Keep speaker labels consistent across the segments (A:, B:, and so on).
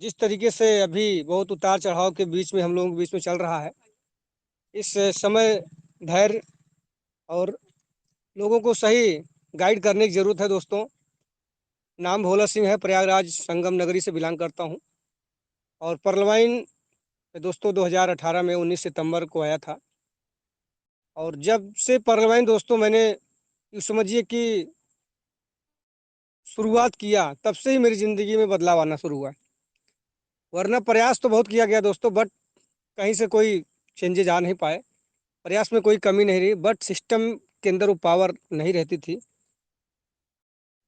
A: जिस तरीके से अभी बहुत उतार चढ़ाव के बीच में हम लोगों के बीच में चल रहा है, इस समय धैर्य और लोगों को सही गाइड करने की ज़रूरत है दोस्तों। नाम भोला सिंह है, प्रयागराज संगम नगरी से बिलोंग करता हूँ और परलवाइन दोस्तों 2018 में 19 सितंबर को आया था। और जब से परलवाइन दोस्तों मैंने यूँ समझिए कि शुरुआत किया, तब से ही मेरी ज़िंदगी में बदलाव आना शुरू हुआ। वरना प्रयास तो बहुत किया गया दोस्तों, बट कहीं से कोई चेंजेज आ नहीं पाए। प्रयास में कोई कमी नहीं रही, बट सिस्टम के अंदर वो पावर नहीं रहती थी।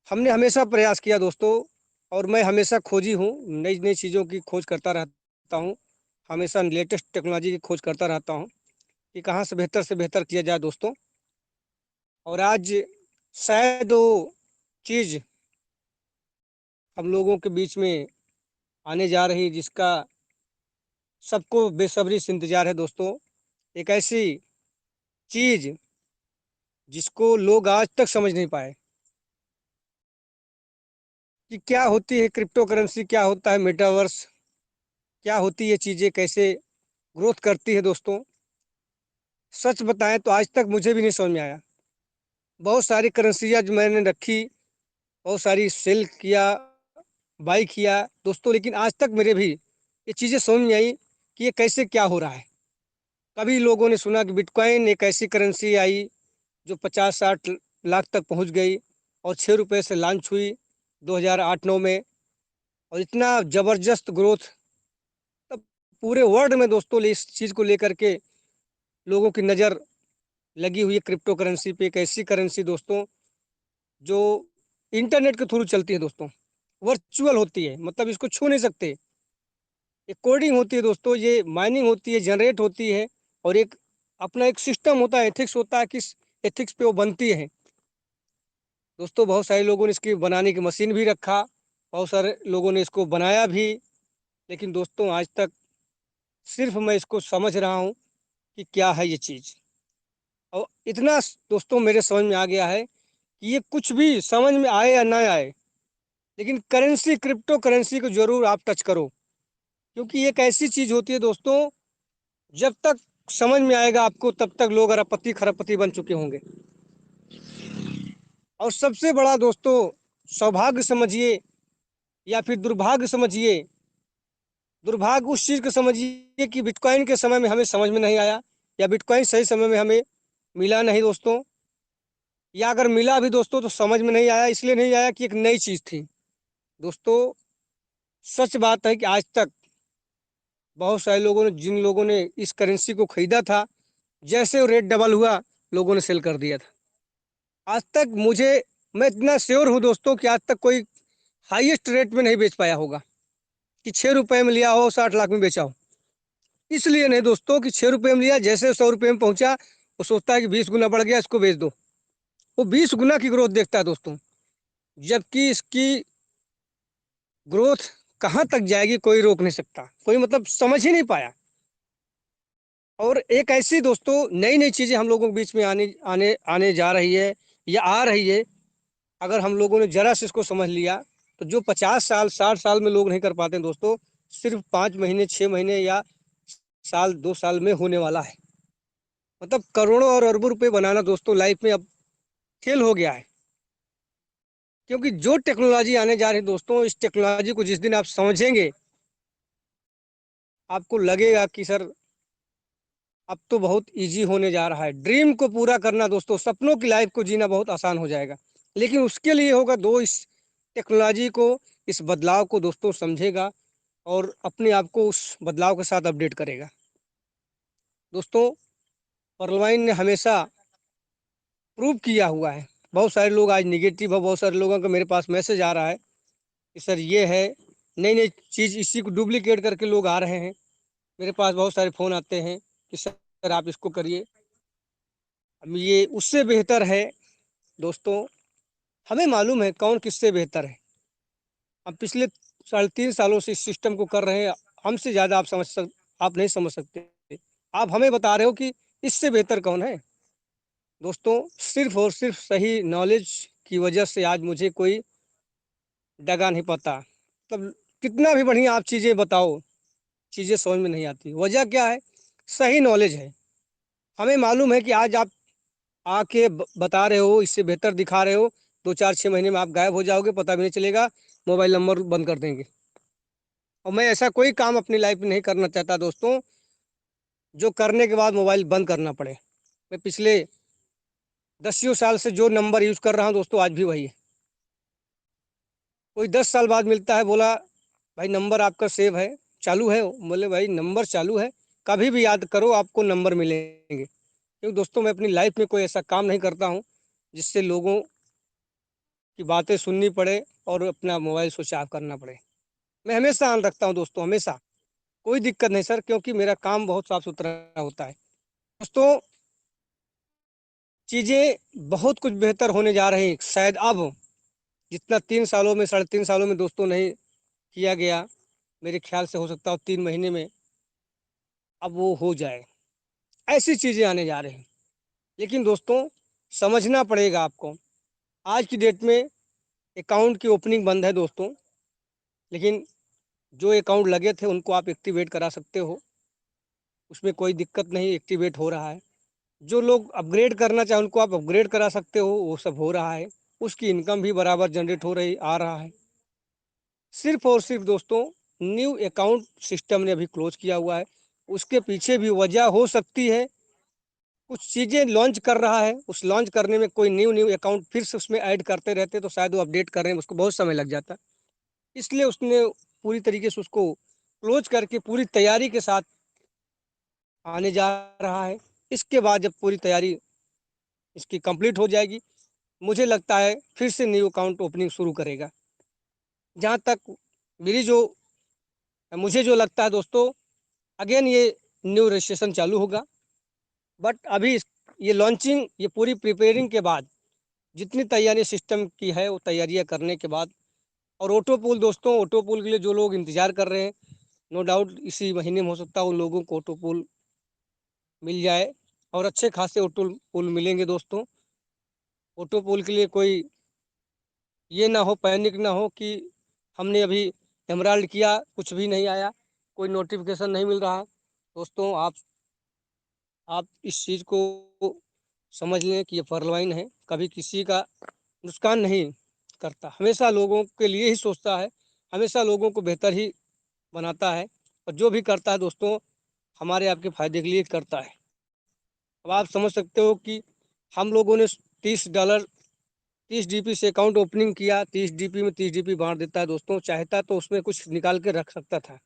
A: हमने हमेशा प्रयास किया दोस्तों, और मैं हमेशा खोजी हूँ, नई नई चीज़ों की खोज करता रहता हूँ। हमेशा लेटेस्ट टेक्नोलॉजी की खोज करता रहता हूँ कि कहाँ से बेहतर किया जाए दोस्तों। और आज शायद वो चीज़ हम लोगों के बीच में आने जा रही, जिसका सबको बेसब्री से इंतजार है दोस्तों। एक ऐसी चीज़ जिसको लोग आज तक समझ नहीं पाए कि क्या होती है क्रिप्टो करेंसी, क्या होता है मेटावर्स, क्या होती है चीज़ें, कैसे ग्रोथ करती है दोस्तों। सच बताएं तो आज तक मुझे भी नहीं समझ में आया। बहुत सारी करेंसियाँ जो मैंने रखी, बहुत सारी सेल किया, बाई किया दोस्तों, लेकिन आज तक मेरे भी ये चीज़ें समझ में आई कि ये कैसे क्या हो रहा है। कभी लोगों ने सुना कि बिटकॉइन एक ऐसी करेंसी आई जो 50-60 लाख तक पहुंच गई और 6 रुपये से लॉन्च हुई 2008-9 में, और इतना ज़बरदस्त ग्रोथ। तब पूरे वर्ल्ड में दोस्तों इस चीज़ को लेकर के लोगों की नज़र लगी हुई है क्रिप्टो करेंसी पे। एक ऐसी करेंसी दोस्तों जो इंटरनेट के थ्रू चलती है दोस्तों, वर्चुअल होती है, मतलब इसको छू नहीं सकते। ये कोडिंग होती है दोस्तों, ये माइनिंग होती है, जनरेट होती है, और एक अपना एक सिस्टम होता है, एथिक्स होता है, किस एथिक्स पे वो बनती है दोस्तों। बहुत सारे लोगों ने इसकी बनाने की मशीन भी रखा, बहुत सारे लोगों ने इसको बनाया भी, लेकिन दोस्तों आज तक सिर्फ मैं इसको समझ रहा हूँ कि क्या है ये चीज़। और इतना दोस्तों मेरे समझ में आ गया है कि ये कुछ भी समझ में आए या ना आए, लेकिन करेंसी, क्रिप्टो करेंसी को जरूर आप टच करो, क्योंकि ये एक ऐसी चीज़ होती है दोस्तों, जब तक समझ में आएगा आपको तब तक लोग अरबपति खरबपति बन चुके होंगे। और सबसे बड़ा दोस्तों सौभाग्य समझिए या फिर दुर्भाग्य समझिए, दुर्भाग्य उस चीज़ को समझिए कि बिटकॉइन के समय में हमें समझ में नहीं आया, या बिटकॉइन सही समय में हमें मिला नहीं दोस्तों, या अगर मिला भी दोस्तों तो समझ में नहीं आया। इसलिए नहीं आया कि एक नई चीज़ थी दोस्तों। सच बात है कि आज तक बहुत सारे लोगों ने, जिन लोगों ने इस करेंसी को खरीदा था, जैसे वो रेट डबल हुआ, लोगों ने सेल कर दिया था। आज तक मैं इतना श्योर हूँ दोस्तों कि आज तक कोई हाईएस्ट रेट में नहीं बेच पाया होगा कि 6 रुपए में लिया हो 60 लाख में बेचा हो। इसलिए नहीं दोस्तों कि 6 रुपए में लिया, जैसे 100 रुपए में पहुंचा वो सोचता है कि 20 गुना बढ़ गया, इसको बेच दो। वो 20 गुना की ग्रोथ देखता है दोस्तों, जबकि इसकी ग्रोथ कहाँ तक जाएगी कोई रोक नहीं सकता, कोई मतलब समझ ही नहीं पाया। और एक ऐसी दोस्तों नई नई चीज़ें हम लोगों के बीच में आने आने आने जा रही है या आ रही है। अगर हम लोगों ने जरा से इसको समझ लिया, तो जो 50 साल 60 साल में लोग नहीं कर पाते हैं दोस्तों, सिर्फ 5 महीने 6 महीने या साल 2 साल में होने वाला है। मतलब करोड़ों और अरबों रुपए बनाना दोस्तों लाइफ में अब खेल हो गया है। क्योंकि जो टेक्नोलॉजी आने जा रही है दोस्तों, इस टेक्नोलॉजी को जिस दिन आप समझेंगे, आपको लगेगा कि सर अब तो बहुत इजी होने जा रहा है। ड्रीम को पूरा करना दोस्तों, सपनों की लाइफ को जीना बहुत आसान हो जाएगा। लेकिन उसके लिए होगा दो, इस टेक्नोलॉजी को, इस बदलाव को दोस्तों समझेगा और अपने आप को उस बदलाव के साथ अपडेट करेगा दोस्तों। परलवाइन ने हमेशा प्रूव किया हुआ है। बहुत सारे लोग आज निगेटिव है, बहुत सारे लोगों का मेरे पास मैसेज आ रहा है कि सर ये है, नई नई चीज़, इसी को डुप्लीकेट करके लोग आ रहे हैं। मेरे पास बहुत सारे फ़ोन आते हैं कि सर आप इसको करिए, अब ये उससे बेहतर है दोस्तों। हमें मालूम है कौन किससे बेहतर है। हम पिछले 3.5 सालों से इस सिस्टम को कर रहे हैं। हमसे ज़्यादा आप नहीं समझ सकते। आप हमें बता रहे हो कि इससे बेहतर कौन है दोस्तों। सिर्फ और सिर्फ सही नॉलेज की वजह से आज मुझे कोई दगा नहीं पाता। तब कितना भी बढ़िया आप चीज़ें बताओ, चीज़ें समझ में नहीं आती। वजह क्या है? सही नॉलेज है। हमें मालूम है कि आज आप आके बता रहे हो, इससे बेहतर दिखा रहे हो, 2 4 6 महीने में आप गायब हो जाओगे, पता भी नहीं चलेगा, मोबाइल नंबर बंद कर देंगे। और मैं ऐसा कोई काम अपनी लाइफ में नहीं करना चाहता दोस्तों जो करने के बाद मोबाइल बंद करना पड़े। मैं पिछले 10 साल से जो नंबर यूज़ कर रहा हूँ दोस्तों, आज भी वही है। कोई 10 साल बाद मिलता है, बोला भाई नंबर आपका सेव है, चालू है? बोले भाई नंबर चालू है, कभी भी याद करो आपको नंबर मिलेंगे। क्योंकि दोस्तों मैं अपनी लाइफ में कोई ऐसा काम नहीं करता हूँ जिससे लोगों की बातें सुननी पड़े और अपना मोबाइल स्विच ऑफ करना पड़े। मैं हमेशा ऑन रखता हूँ दोस्तों, हमेशा। कोई दिक्कत नहीं सर, क्योंकि मेरा काम बहुत साफ सुथरा होता है। दोस्तों चीज़ें बहुत कुछ बेहतर होने जा रही हैं शायद अब, जितना 3 सालों में 3.5 सालों में दोस्तों नहीं किया गया, मेरे ख्याल से हो सकता है 3 महीने में अब वो हो जाए। ऐसी चीज़ें आने जा रही हैं। लेकिन दोस्तों समझना पड़ेगा आपको, आज की डेट में अकाउंट की ओपनिंग बंद है दोस्तों, लेकिन जो अकाउंट लगे थे उनको आप एक्टिवेट करा सकते हो, उसमें कोई दिक्कत नहीं, एक्टिवेट हो रहा है। जो लोग अपग्रेड करना चाहें उनको आप अपग्रेड करा सकते हो, वो सब हो रहा है। उसकी इनकम भी बराबर जनरेट हो रही आ रहा है। सिर्फ और सिर्फ दोस्तों न्यू अकाउंट सिस्टम ने अभी क्लोज किया हुआ है। उसके पीछे भी वजह हो सकती है, कुछ चीज़ें लॉन्च कर रहा है, उस लॉन्च करने में कोई न्यू न्यू अकाउंट फिर से उसमें ऐड करते रहते, तो शायद वो अपडेट कर रहे हैं, उसको बहुत समय लग जाता। इसलिए उसने पूरी तरीके से उसको क्लोज करके पूरी तैयारी के साथ आने जा रहा है। इसके बाद जब पूरी तैयारी इसकी कंप्लीट हो जाएगी, मुझे लगता है फिर से न्यू अकाउंट ओपनिंग शुरू करेगा। जहाँ तक मेरी जो मुझे जो लगता है दोस्तों, अगेन ये न्यू रजिस्ट्रेशन चालू होगा। बट अभी ये लॉन्चिंग, ये पूरी प्रिपेयरिंग के बाद जितनी तैयारी सिस्टम की है, वो तैयारियां करने के बाद, और ऑटो पूल दोस्तों, ऑटो पूल के लिए जो लोग इंतजार कर रहे हैं, नो डाउट इसी महीने में हो सकता है उन लोगों को ऑटो पूल मिल जाए, और अच्छे खासे ऑटो पूल मिलेंगे दोस्तों। ऑटो पूल के लिए कोई ये ना हो, पैनिक ना हो कि हमने अभी एमराल्ड किया कुछ भी नहीं आया, कोई नोटिफिकेशन नहीं मिल रहा। दोस्तों आप इस चीज़ को समझ लें कि ये फर्लवाइन है, कभी किसी का नुकसान नहीं करता, हमेशा लोगों के लिए ही सोचता है, हमेशा लोगों को बेहतर ही बनाता है। और जो भी करता है दोस्तों हमारे आपके फ़ायदे के लिए करता है। अब आप समझ सकते हो कि हम लोगों ने $30 30 DP से अकाउंट ओपनिंग किया, 30 DP में 30 DP बांट देता है दोस्तों, चाहता तो उसमें कुछ निकाल के रख सकता था,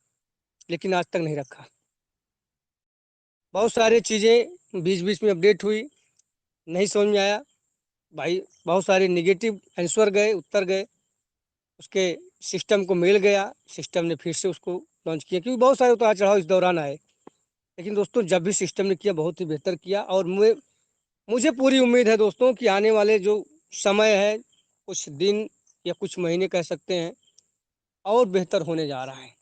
A: लेकिन आज तक नहीं रखा। बहुत सारी चीज़ें बीच बीच में अपडेट हुई, नहीं समझ में आया भाई, बहुत सारे निगेटिव आंसर गए, उत्तर गए, उसके सिस्टम को मिल गया, सिस्टम ने फिर से उसको लॉन्च किया, क्योंकि बहुत सारे उतार चढ़ाव इस दौरान आए। लेकिन दोस्तों जब भी सिस्टम ने किया बहुत ही बेहतर किया, और मुझे पूरी उम्मीद है दोस्तों कि आने वाले जो समय है, कुछ दिन या कुछ महीने कह सकते हैं, और बेहतर होने जा रहा है।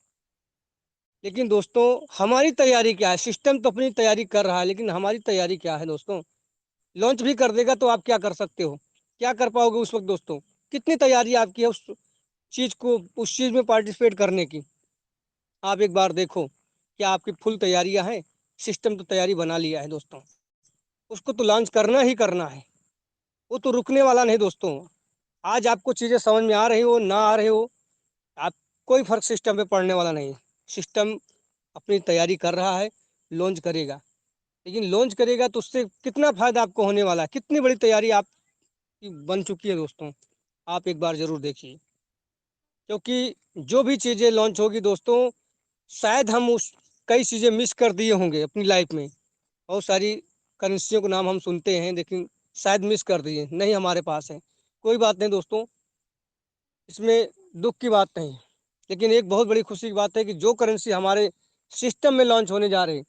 A: लेकिन दोस्तों हमारी तैयारी क्या है? सिस्टम तो अपनी तैयारी कर रहा है, लेकिन हमारी तैयारी क्या है दोस्तों? लॉन्च भी कर देगा तो आप क्या कर सकते हो? क्या कर पाओगे उस वक्त दोस्तों? कितनी तैयारी आपकी है उस चीज़ में पार्टिसिपेट करने की? आप एक बार देखो, क्या आपकी फुल तैयारियां हैं? सिस्टम तो तैयारी बना लिया है दोस्तों, उसको तो लॉन्च करना ही करना है, वो तो रुकने वाला नहीं दोस्तों। आज आपको चीज़ें समझ में आ रही हो ना आ रही हो, आप कोई फर्क सिस्टम पे पड़ने वाला नहीं है। सिस्टम अपनी तैयारी कर रहा है, लॉन्च करेगा। लेकिन लॉन्च करेगा तो उससे कितना फायदा आपको होने वाला है, कितनी बड़ी तैयारी आपकी बन चुकी है दोस्तों, आप एक बार जरूर देखिए। क्योंकि जो भी चीज़ें लॉन्च होगी दोस्तों, शायद हम उस कई चीज़ें मिस कर दिए होंगे अपनी लाइफ में। बहुत सारी करेंसियों के नाम हम सुनते हैं, लेकिन शायद मिस कर दिए, नहीं हमारे पास है। कोई बात नहीं दोस्तों, इसमें दुख की बात नहीं है। लेकिन एक बहुत बड़ी खुशी की बात है कि जो करेंसी हमारे सिस्टम में लॉन्च होने जा रही,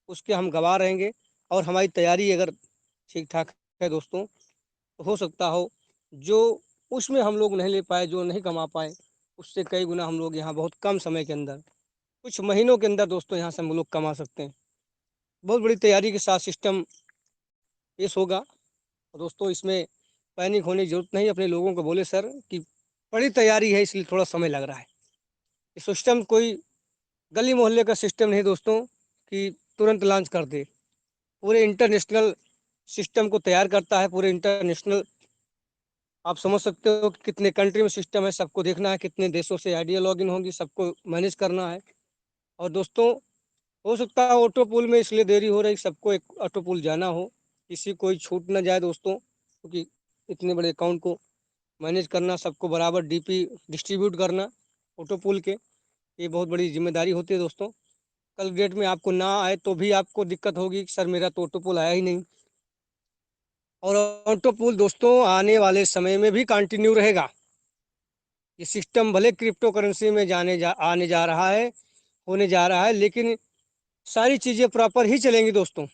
A: उसके हम गवाह रहेंगे। और हमारी तैयारी अगर ठीक ठाक है दोस्तों, तो हो सकता हो जो उसमें हम लोग नहीं ले पाए, जो नहीं कमा पाए, उससे कई गुना हम लोग यहाँ बहुत कम समय के अंदर, कुछ महीनों के अंदर दोस्तों यहाँ से हम लोग कमा सकते हैं। बहुत बड़ी तैयारी के साथ सिस्टम पेश होगा। और दोस्तों इसमें पैनिक होने की जरूरत नहीं। अपने लोगों को बोले सर कि बड़ी तैयारी है, इसलिए थोड़ा समय लग रहा है, सिस्टम कोई गली मोहल्ले का सिस्टम नहीं दोस्तों कि तुरंत लॉन्च कर दे। पूरे इंटरनेशनल सिस्टम को तैयार करता है। पूरे इंटरनेशनल, आप समझ सकते हो कि कितने कंट्री में सिस्टम है, सबको देखना है, कितने देशों से आइडिया लॉगिन होंगी, सबको मैनेज करना है। और दोस्तों, हो सकता है ऑटो पुल में इसलिए देरी हो रही, सबको एक ऑटो पुल जाना हो, किसी कोई छूट ना जाए दोस्तों, क्योंकि इतने बड़े अकाउंट को मैनेज करना, सबको बराबर डीपी डिस्ट्रीब्यूट करना ऑटो पुल के, ये बहुत बड़ी जिम्मेदारी होती है दोस्तों। कल डेट में आपको ना आए तो भी आपको दिक्कत होगी कि सर मेरा तो ऑटो पुल आया ही नहीं। और ऑटो पुल दोस्तों आने वाले समय में भी कंटिन्यू रहेगा। ये सिस्टम भले क्रिप्टो करेंसी में आने जा रहा है, होने जा रहा है, लेकिन सारी चीज़ें प्रॉपर ही चलेंगी दोस्तों।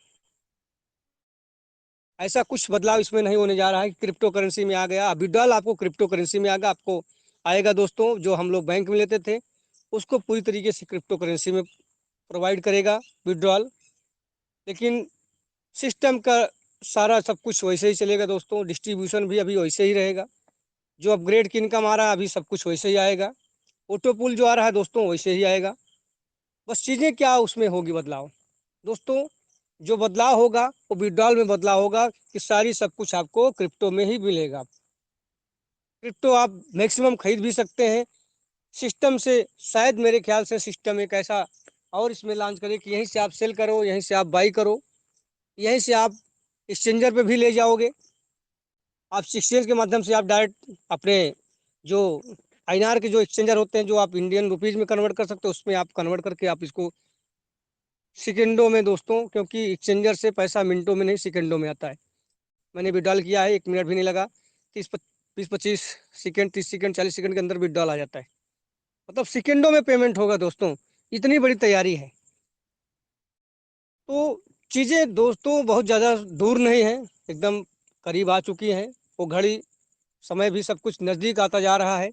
A: ऐसा कुछ बदलाव इसमें नहीं होने जा रहा है कि क्रिप्टो करेंसी में आ गया, विड्रॉल आपको क्रिप्टो करेंसी में आएगा, आपको आएगा दोस्तों। जो हम लोग बैंक में लेते थे उसको पूरी तरीके से क्रिप्टो करेंसी में प्रोवाइड करेगा विड्रॉल। लेकिन सिस्टम का सारा सब कुछ वैसे ही चलेगा दोस्तों। डिस्ट्रीब्यूशन भी अभी वैसे ही रहेगा। जो अपग्रेड की इनकम आ रहा है अभी सब कुछ वैसे ही आएगा। ऑटो पुल जो आ रहा है दोस्तों वैसे ही आएगा। बस चीज़ें क्या उसमें होगी बदलाव दोस्तों, जो बदलाव होगा वो विड्रॉल में बदलाव होगा कि सारी सब कुछ आपको क्रिप्टो में ही मिलेगा। क्रिप्टो आप मैक्सिमम खरीद भी सकते हैं सिस्टम से। शायद मेरे ख्याल से सिस्टम एक ऐसा और इसमें लॉन्च करे कि यहीं से आप सेल करो, यहीं से आप बाई करो, यहीं से आप एक्सचेंजर पे भी ले जाओगे। आप एक्सचेंज के माध्यम से आप डायरेक्ट अपने जो आईएनआर के जो एक्सचेंजर होते हैं, जो आप इंडियन रुपीज़ में कन्वर्ट कर सकते हो, उसमें आप कन्वर्ट करके आप इसको सेकेंडों में दोस्तों, क्योंकि एक्सचेंजर से पैसा मिनटों में नहीं सेकेंडों में आता है। मैंने विड्रॉल किया है, 1 मिनट भी नहीं लगा। 20-25 सेकेंड, 30 सेकेंड, 40 सेकेंड के अंदर विड्रॉल आ जाता है। मतलब सेकेंडों में पेमेंट होगा दोस्तों, इतनी बड़ी तैयारी है। तो चीज़ें दोस्तों बहुत ज़्यादा दूर नहीं है, एकदम करीब आ चुकी हैं। वो घड़ी समय भी सब कुछ नज़दीक आता जा रहा है।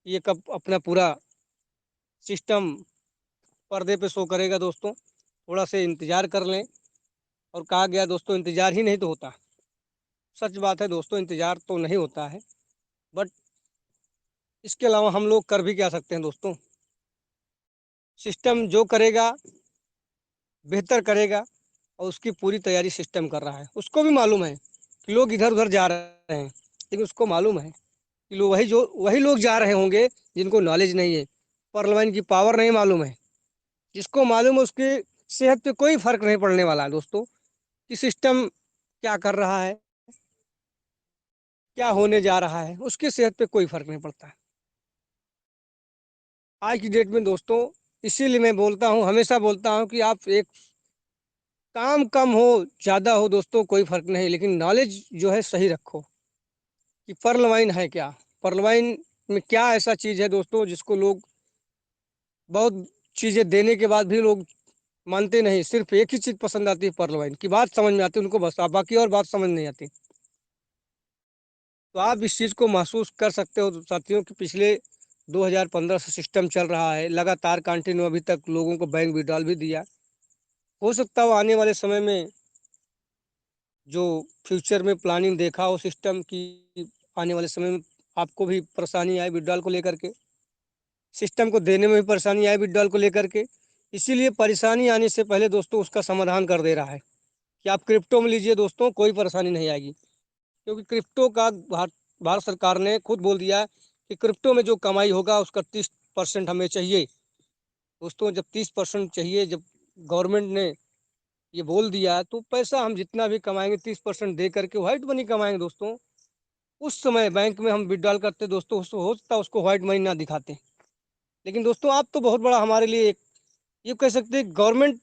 A: ये कब अपना पूरा सिस्टम पर्दे पे शो करेगा दोस्तों, थोड़ा से इंतज़ार कर लें। और कहा गया दोस्तों, इंतज़ार ही नहीं तो होता। सच बात है दोस्तों, इंतज़ार तो नहीं होता है, बट इसके अलावा हम लोग कर भी क्या सकते हैं दोस्तों। सिस्टम जो करेगा बेहतर करेगा, और उसकी पूरी तैयारी सिस्टम कर रहा है। उसको भी मालूम है कि लोग इधर उधर जा रहे हैं, लेकिन उसको मालूम है कि वही लोग जा रहे होंगे जिनको नॉलेज नहीं है, पार्लियामेंट की पावर नहीं मालूम है। जिसको मालूम है उसकी सेहत पे कोई फर्क नहीं पड़ने वाला है दोस्तों, कि सिस्टम क्या कर रहा है, क्या होने जा रहा है, उसकी सेहत पे कोई फर्क नहीं पड़ता है आज की डेट में दोस्तों। इसीलिए मैं बोलता हूँ, हमेशा बोलता हूँ कि आप एक काम कम हो ज़्यादा हो दोस्तों कोई फर्क नहीं, लेकिन नॉलेज जो है सही रखो कि पर्ल वाइन है क्या, पर्ल वाइन में क्या ऐसा चीज़ है दोस्तों जिसको लोग बहुत चीज़ें देने के बाद भी लोग मानते नहीं। सिर्फ एक ही चीज़ पसंद आती है, पर्ल वाइन की बात समझ में आती है उनको बस, आप बाकी और बात समझ नहीं आती। तो आप इस चीज़ को महसूस कर सकते हो साथियों कि पिछले 2015 से सिस्टम चल रहा है लगातार कंटिन्यू, अभी तक लोगों को बैंक विड्रॉल भी दिया। हो सकता हो आने वाले समय में जो फ्यूचर में प्लानिंग देखा हो सिस्टम की, आने वाले समय में आपको भी परेशानी आए विड्रॉल को लेकर के, सिस्टम को देने में भी परेशानी आए विड्रॉल को लेकर के। इसीलिए परेशानी आने से पहले दोस्तों उसका समाधान कर दे रहा है कि आप क्रिप्टो में लीजिए दोस्तों, कोई परेशानी नहीं आएगी। क्योंकि क्रिप्टो का भारत सरकार ने खुद बोल दिया कि क्रिप्टो में जो कमाई होगा उसका 30% हमें चाहिए दोस्तों। जब 30% चाहिए, जब गवर्नमेंट ने ये बोल दिया, तो पैसा हम जितना भी कमाएंगे 30% दे करके व्हाइट मनी कमाएंगे दोस्तों। उस समय बैंक में हम विड्रॉल करते दोस्तों, हो सकता है उसको व्हाइट मनी ना दिखाते। लेकिन दोस्तों आप तो बहुत बड़ा हमारे लिए एक, ये कह सकते हैं गवर्नमेंट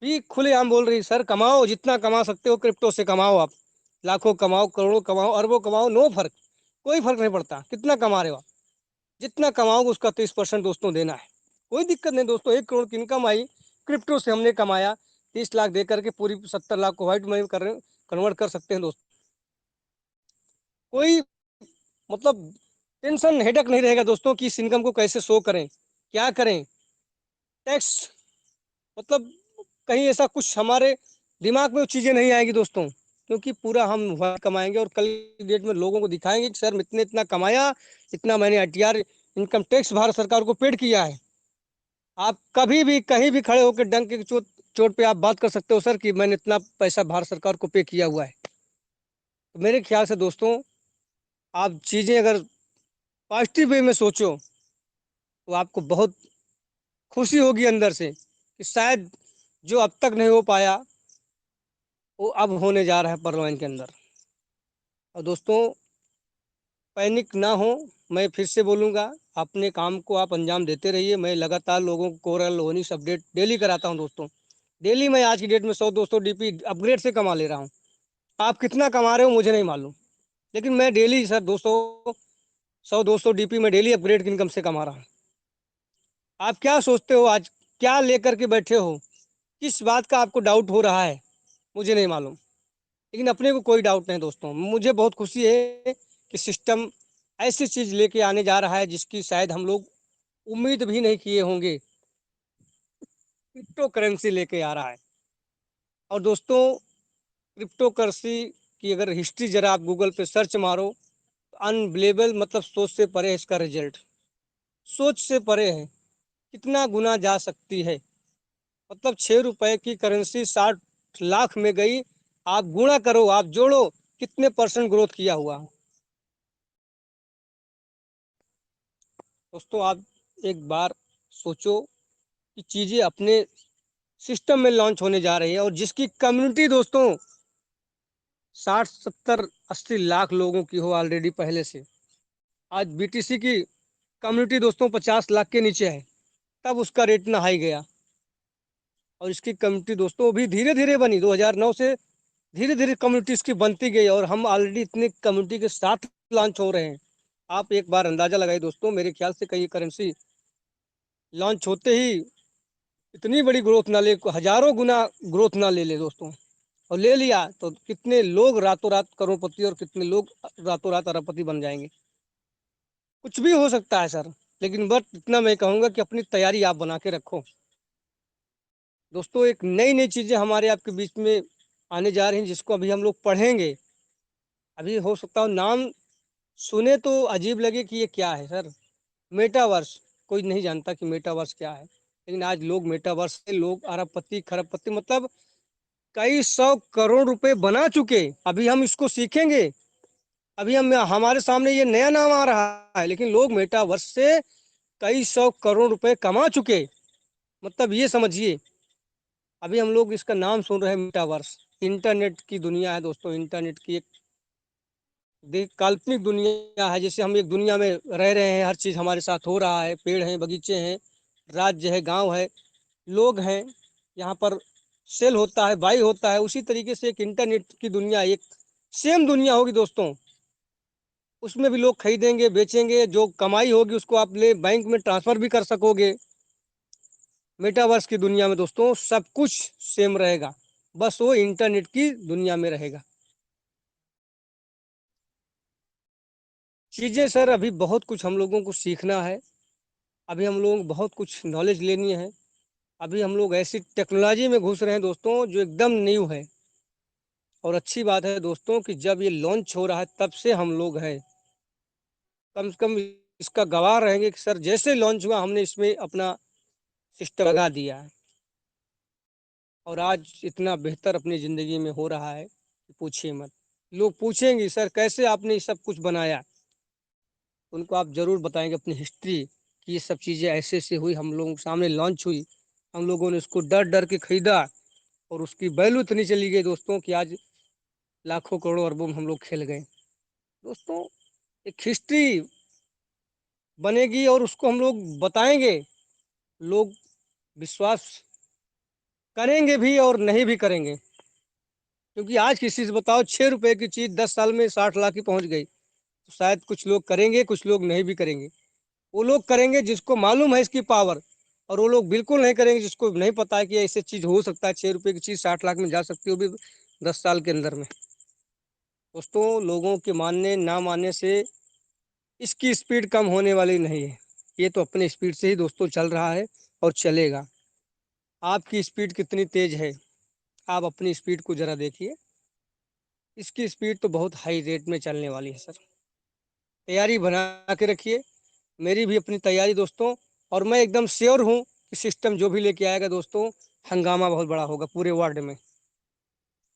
A: भी खुलेआम बोल रही है, सर कमाओ जितना कमा सकते हो क्रिप्टो से कमाओ, आप लाखों कमाओ, करोड़ों कमाओ, अरबों कमाओ, नो फर्क, कोई फर्क नहीं पड़ता कितना कमा रहे हो आप। जितना कमाओगे उसका 30% दोस्तों देना है, कोई दिक्कत नहीं दोस्तों। 1 करोड़ की इनकम आई क्रिप्टो से, हमने कमाया 30 लाख दे करके, पूरी 70 लाख को व्हाइट मनी कर कन्वर्ट कर सकते हैं दोस्तों। कोई मतलब टेंशन हेडक नहीं रहेगा दोस्तों कि इस इनकम को कैसे शो करें, क्या करें, टैक्स, मतलब कहीं ऐसा कुछ हमारे दिमाग में वो चीज़ें नहीं आएगी दोस्तों। क्योंकि पूरा हम कमाएंगे और कल की डेट में लोगों को दिखाएंगे कि सर इतने इतना कमाया, इतना मैंने ITR इनकम टैक्स भारत सरकार को पेड किया है। आप कभी भी कहीं भी खड़े होकर डंक की चोट चोट पे आप बात कर सकते हो सर कि मैंने इतना पैसा भारत सरकार को पे किया हुआ है। तो मेरे ख्याल से दोस्तों, आप चीज़ें अगर पॉजिटिव वे में सोचो तो आपको बहुत खुशी होगी अंदर से कि शायद जो अब तक नहीं हो पाया वो अब होने जा रहा है परवान के अंदर। और दोस्तों, पैनिक ना हो। मैं फिर से बोलूँगा, अपने काम को आप अंजाम देते रहिए। मैं लगातार लोगों को कोरल ओनिस अपडेट डेली कराता हूँ दोस्तों। डेली मैं आज की डेट में 100-200 डीपी अपग्रेड से कमा ले रहा हूँ। आप कितना कमा रहे हो मुझे नहीं मालूम, लेकिन मैं डेली सर 200 100-200 डीपी में डेली अपग्रेड की इनकम से कमा रहा हूँ। आप क्या सोचते हो आज, क्या लेकर के बैठे हो, किस बात का आपको डाउट हो रहा है मुझे नहीं मालूम, लेकिन अपने को कोई डाउट नहीं दोस्तों। मुझे बहुत खुशी है कि सिस्टम ऐसी चीज़ लेके आने जा रहा है जिसकी शायद हम लोग उम्मीद भी नहीं किए होंगे। क्रिप्टो करेंसी लेके आ रहा है। और दोस्तों, क्रिप्टो करेंसी की अगर हिस्ट्री जरा आप गूगल पे सर्च मारो, अनबिलीवेबल, मतलब सोच से परे है इसका रिजल्ट। सोच से परे है, कितना गुना जा सकती है। मतलब 6 रुपए की करेंसी 60 लाख में गई। आप गुणा करो, आप जोड़ो, कितने परसेंट ग्रोथ किया हुआ। दोस्तों, आप एक बार सोचो कि चीज़ें अपने सिस्टम में लॉन्च होने जा रही है और जिसकी कम्युनिटी दोस्तों 60-70-80 लाख लोगों की हो ऑलरेडी पहले से। आज बीटीसी की कम्युनिटी दोस्तों 50 लाख के नीचे है, तब उसका रेट ना हाई गया। और इसकी कम्युनिटी दोस्तों भी धीरे धीरे बनी, 2009 से धीरे धीरे कम्युनिटी इसकी बनती गई और हम ऑलरेडी इतने कम्युनिटी के साथ लॉन्च हो रहे हैं। आप एक बार अंदाजा लगाइए दोस्तों, मेरे ख्याल से कई करेंसी लॉन्च होते ही इतनी बड़ी ग्रोथ ना ले, हजारों गुना ग्रोथ ना ले ले दोस्तों। और ले लिया तो कितने लोग रातों रात करोड़पति और कितने लोग रातों रात अरबपति बन जाएंगे। कुछ भी हो सकता है सर, लेकिन बस इतना मैं कहूँगा कि अपनी तैयारी आप बना के रखो। दोस्तों, एक नई नई चीज़ें हमारे आपके बीच में आने जा रही हैं जिसको अभी हम लोग पढ़ेंगे। अभी हो सकता हो नाम सुने तो अजीब लगे कि ये क्या है सर। मेटावर्स, कोई नहीं जानता कि मेटावर्स क्या है, लेकिन आज लोग मेटावर्स से लोग अरबपति खरबपति, मतलब कई 100 करोड़ रुपए बना चुके। अभी हम इसको सीखेंगे। अभी हम हमारे सामने ये नया नाम आ रहा है, लेकिन लोग मेटावर्स से कई 100 करोड़ रुपए कमा चुके। मतलब ये समझिए, अभी हम लोग इसका नाम सुन रहे हैं मेटावर्स। इंटरनेट की दुनिया है दोस्तों। इंटरनेट की एक काल्पनिक दुनिया है, जैसे हम एक दुनिया में रह रहे हैं, हर चीज़ हमारे साथ हो रहा है, पेड़ हैं, बगीचे हैं, राज्य है, गांव है, लोग हैं, यहाँ पर सेल होता है, बाई होता है। उसी तरीके से एक इंटरनेट की दुनिया, एक सेम दुनिया होगी दोस्तों। उसमें भी लोग खरीदेंगे बेचेंगे, जो कमाई होगी उसको आप ले बैंक में ट्रांसफर भी कर सकोगे। मेटावर्स की दुनिया में दोस्तों सब कुछ सेम रहेगा, बस वो इंटरनेट की दुनिया में रहेगा। चीज़ें सर अभी बहुत कुछ हम लोगों को सीखना है। अभी हम लोग बहुत कुछ नॉलेज लेनी है। अभी हम लोग ऐसी टेक्नोलॉजी में घुस रहे हैं दोस्तों जो एकदम न्यू है। और अच्छी बात है दोस्तों कि जब ये लॉन्च हो रहा है तब से हम लोग हैं, कम से कम इसका गवाह रहेंगे कि सर जैसे लॉन्च हुआ हमने इसमें अपना सिस्टम लगा दिया है। और आज इतना बेहतर अपनी ज़िंदगी में हो रहा है कि पूछिए मत। लोग पूछेंगे सर कैसे आपने ये सब कुछ बनाया, उनको आप ज़रूर बताएंगे अपनी हिस्ट्री कि ये सब चीज़ें ऐसे ऐसे हुई, हम लोगों के सामने लॉन्च हुई, हम लोगों ने उसको डर डर के खरीदा और उसकी वैल्यू इतनी चली गई दोस्तों कि आज लाखों करोड़ों अरबों में हम लोग खेल गए। दोस्तों, एक हिस्ट्री बनेगी और उसको हम लोग बताएंगे। लोग विश्वास करेंगे भी और नहीं भी करेंगे, क्योंकि आज किसी से बताओ 6 रुपए की चीज़ 10 साल में 60 लाख की पहुंच गई, तो शायद कुछ लोग करेंगे कुछ लोग नहीं भी करेंगे। वो लोग करेंगे जिसको मालूम है इसकी पावर, और वो लोग बिल्कुल नहीं करेंगे जिसको नहीं पता है कि ऐसी चीज़ हो सकता है, 6 रुपए की चीज़ 60 लाख में जा सकती है, वो भी 10 साल के अंदर में। दोस्तों, लोगों के मानने ना मानने से इसकी स्पीड कम होने वाली नहीं है। ये तो अपने स्पीड से ही दोस्तों चल रहा है और चलेगा। आपकी स्पीड कितनी तेज है, आप अपनी स्पीड को जरा देखिए। इसकी स्पीड तो बहुत हाई रेट में चलने वाली है सर। तैयारी बना के रखिए। मेरी भी अपनी तैयारी दोस्तों, और मैं एकदम श्योर हूँ कि सिस्टम जो भी लेके आएगा दोस्तों, हंगामा बहुत बड़ा होगा पूरे वार्ड में।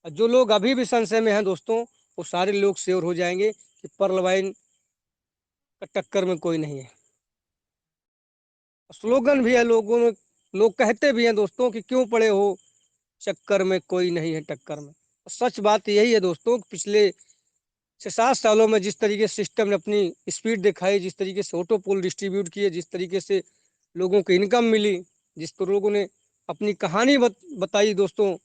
A: और जो लोग अभी भी संशय में हैं दोस्तों, वो सारे लोग श्योर हो जाएंगे कि पर्ल वाइन का टक्कर में कोई नहीं है। स्लोगन भी है लोगों में, लोग कहते भी हैं दोस्तों कि क्यों पड़े हो चक्कर में, कोई नहीं है टक्कर में। सच बात यही है दोस्तों, पिछले 6-7 सालों में जिस तरीके से सिस्टम ने अपनी स्पीड दिखाई, जिस तरीके से ऑटो पोल डिस्ट्रीब्यूट किए, जिस तरीके से लोगों को इनकम मिली, जिस तो लोगों ने अपनी कहानी बताई दोस्तों,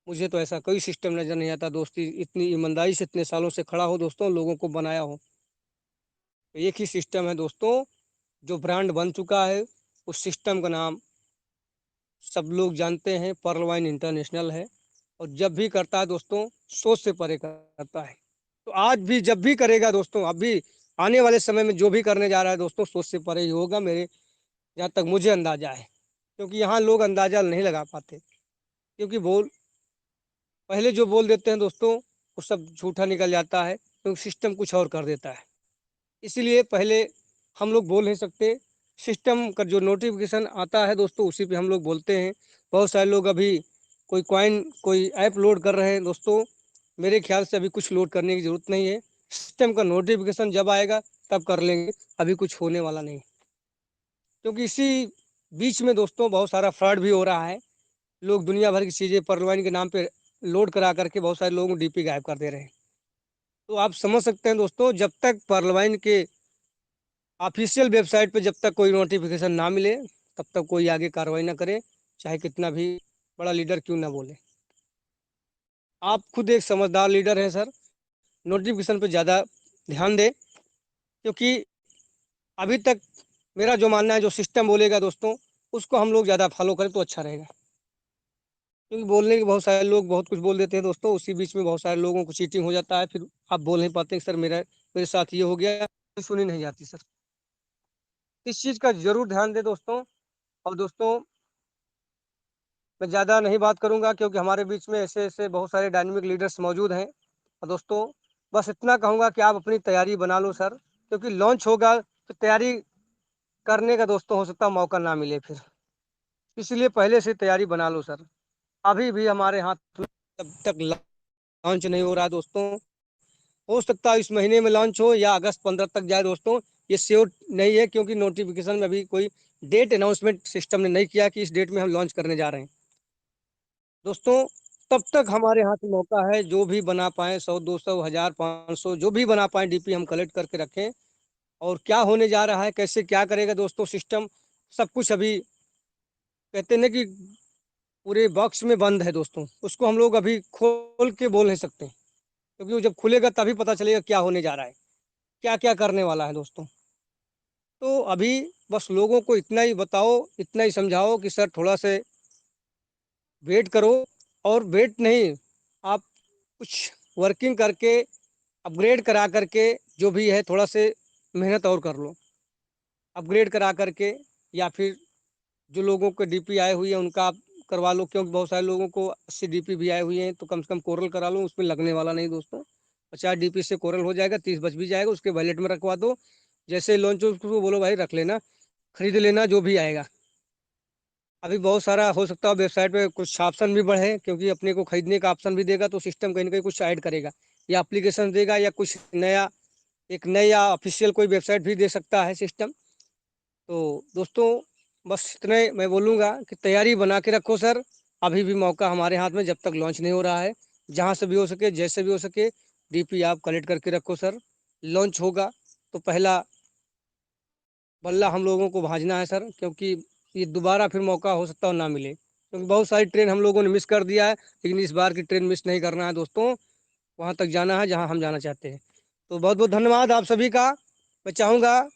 A: मुझे तो ऐसा कोई सिस्टम नजर नहीं आता दोस्ती इतनी ईमानदारी से इतने सालों से खड़ा हो दोस्तों, लोगों को बनाया हो। तो एक ही सिस्टम है दोस्तों जो ब्रांड बन चुका है, उस सिस्टम का नाम सब लोग जानते हैं, पर्ल वाइन इंटरनेशनल है। और जब भी करता है दोस्तों, सोच से परे करता है। तो आज भी जब भी करेगा दोस्तों, अभी आने वाले समय में जो भी करने जा रहा है दोस्तों, सोच से परे ही होगा, मेरे जहाँ तक मुझे अंदाजा है। क्योंकि यहाँ लोग अंदाजा नहीं लगा पाते, क्योंकि पहले जो बोल देते हैं दोस्तों, वो सब झूठा निकल जाता है, क्योंकि सिस्टम कुछ और कर देता है। इसीलिए पहले हम लोग बोल नहीं सकते, सिस्टम का जो नोटिफिकेशन आता है दोस्तों, उसी पे हम लोग बोलते हैं। बहुत सारे लोग अभी कोई ऐप लोड कर रहे हैं दोस्तों, मेरे ख्याल से अभी कुछ लोड करने की ज़रूरत नहीं है। सिस्टम का नोटिफिकेशन जब आएगा तब कर लेंगे, अभी कुछ होने वाला नहीं। क्योंकि इसी बीच में दोस्तों बहुत सारा फ्रॉड भी हो रहा है। लोग दुनिया भर की चीज़ें परलवाइन के नाम पे लोड करा करके बहुत सारे लोगों को डीपी गायब कर दे रहे हैं। तो आप समझ सकते हैं दोस्तों, जब तक परलवाइन के ऑफिशियल वेबसाइट पे जब तक कोई नोटिफिकेशन ना मिले, तब तक कोई आगे कार्रवाई ना करे, चाहे कितना भी बड़ा लीडर क्यों ना बोले। आप खुद एक समझदार लीडर हैं सर, नोटिफिकेशन पे ज़्यादा ध्यान दें। क्योंकि अभी तक मेरा जो मानना है, जो सिस्टम बोलेगा दोस्तों, उसको हम लोग ज़्यादा फॉलो करें तो अच्छा रहेगा। क्योंकि बोलने के बहुत सारे लोग बहुत कुछ बोल देते हैं दोस्तों, उसी बीच में बहुत सारे लोगों को चीटिंग हो जाता है, फिर आप बोल नहीं पाते कि सर मेरा मेरे साथ ये हो गया, सुनी नहीं जाती सर। इस चीज़ का जरूर ध्यान दें दोस्तों। और दोस्तों, मैं ज़्यादा नहीं बात करूंगा, क्योंकि हमारे बीच में ऐसे ऐसे बहुत सारे डायनेमिक लीडर्स मौजूद हैं। और दोस्तों, बस इतना कहूंगा कि आप अपनी तैयारी बना लो सर, क्योंकि लॉन्च होगा तो तैयारी करने का दोस्तों हो सकता है मौका ना मिले फिर। इसलिए पहले से तैयारी बना लो सर। अभी भी हमारे हाथ में जब तक लॉन्च नहीं हो रहा दोस्तों, हो सकता है इस महीने में लॉन्च हो या अगस्त 15 तक जाए दोस्तों, ये श्योर नहीं है, क्योंकि नोटिफिकेशन में अभी कोई डेट अनाउंसमेंट सिस्टम ने नहीं किया कि इस डेट में हम लॉन्च करने जा रहे हैं दोस्तों। तब तक हमारे हाथ में मौका है, जो भी बना पाए 100, 200, 1000, 500 जो भी बना पाए डीपी हम कलेक्ट करके रखें। और क्या होने जा रहा है, कैसे क्या करेगा दोस्तों सिस्टम, सब कुछ अभी कहते हैं ना कि पूरे बॉक्स में बंद है दोस्तों, उसको हम लोग अभी खोल के बोल नहीं सकते, क्योंकि वो जब खुलेगा तभी पता चलेगा क्या होने जा रहा है, क्या क्या करने वाला है दोस्तों। तो अभी बस लोगों को इतना ही बताओ, इतना ही समझाओ कि सर थोड़ा से वेट करो। और वेट नहीं, आप कुछ वर्किंग करके अपग्रेड करा करके, जो भी है थोड़ा से मेहनत और कर लो, अपग्रेड करा करके। या फिर जो लोगों को डीपी आए हुई है उनका आप करवा लो, क्योंकि बहुत सारे लोगों को 80 डीपी भी आए हुए हैं, तो कम से कम कोरल करा लो, उसमें लगने वाला नहीं दोस्तों। 50 डीपी से कोरल हो जाएगा, 30 बच भी जाएगा, उसके वैलेट में रखवा दो। जैसे लॉन्च हो उसको बोलो भाई रख लेना, खरीद लेना जो भी आएगा। अभी बहुत सारा हो सकता है वेबसाइट पे कुछ ऑप्शन भी बढ़े, क्योंकि अपने को खरीदने का ऑप्शन भी देगा, तो सिस्टम कहीं ना कहीं कुछ ऐड करेगा, या एप्लीकेशन देगा, या कुछ नया एक नया ऑफिशियल कोई वेबसाइट भी दे सकता है सिस्टम। तो दोस्तों, बस इतने मैं बोलूँगा कि तैयारी बना के रखो सर। अभी भी मौका हमारे हाथ में, जब तक लॉन्च नहीं हो रहा है, जहाँ से भी हो सके, जैसे भी हो सके, डीपी आप कलेक्ट करके रखो सर। लॉन्च होगा तो पहला बल्ला हम लोगों को भाजना है सर, क्योंकि ये दोबारा फिर मौका हो सकता है ना मिले, क्योंकि बहुत सारी ट्रेन हम लोगों ने मिस कर दिया है, लेकिन इस बार की ट्रेन मिस नहीं करना है दोस्तों। वहाँ तक जाना है जहाँ हम जाना चाहते हैं। तो बहुत बहुत धन्यवाद आप सभी का। मैं चाहूँगा